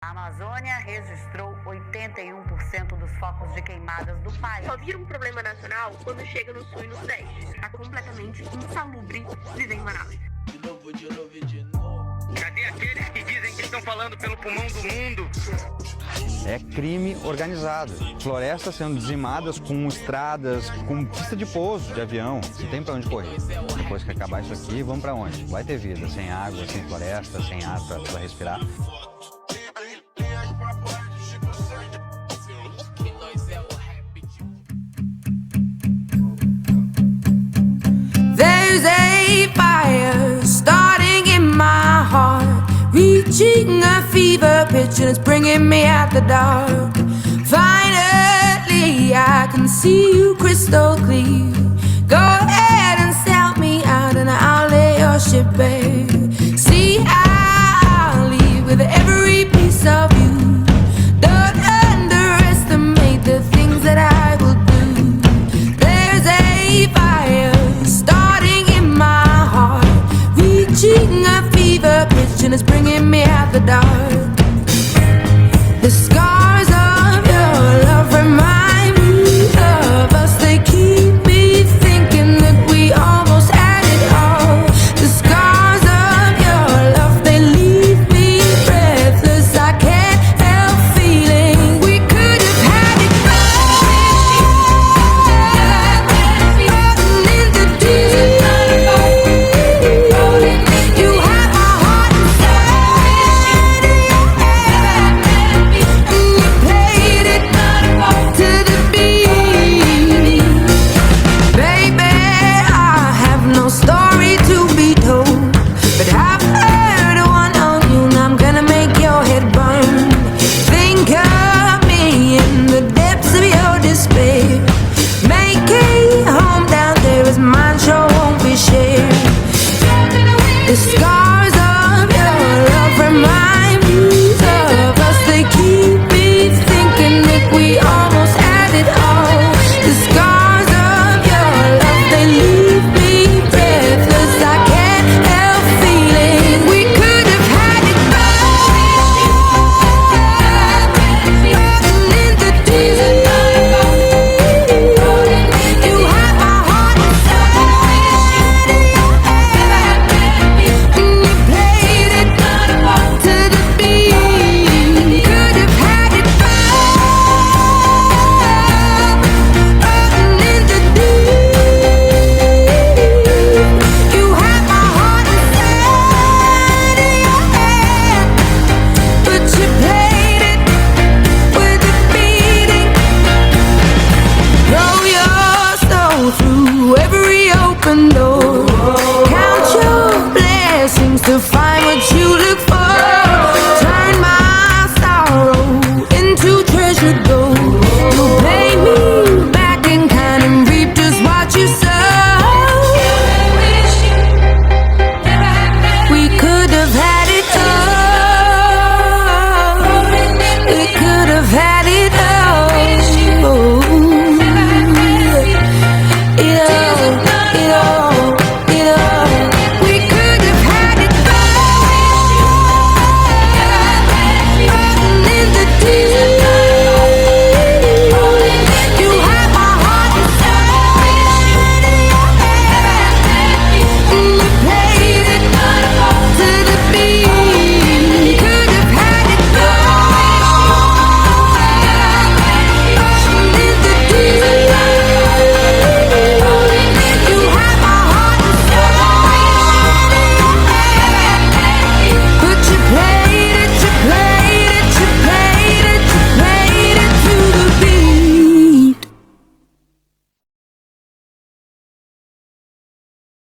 A Amazônia registrou 81% dos focos de queimadas do país. Só vira um problema nacional quando chega no sul e no sudeste. Está completamente insalubre viver em Manaus. Cadê aqueles que dizem que estão falando pelo pulmão do mundo? É crime organizado. Florestas sendo dizimadas com estradas, com pista de pouso de avião. Não tem pra onde correr. Depois que acabar isso aqui, vamos pra onde? Vai ter vida, sem água, sem floresta, sem ar pra respirar. There's a fire starting in my heart, reaching a fever pitch and it's bringing me out the dark. Finally, I can see you crystal clear. Go ahead and sell me out and I'll lay your ship bare. See, I'll leave with every piece of you. Don't underestimate the things that I will do. There's a fire starting in my heart, reaching a fever pitch and it's bringing me out the dark.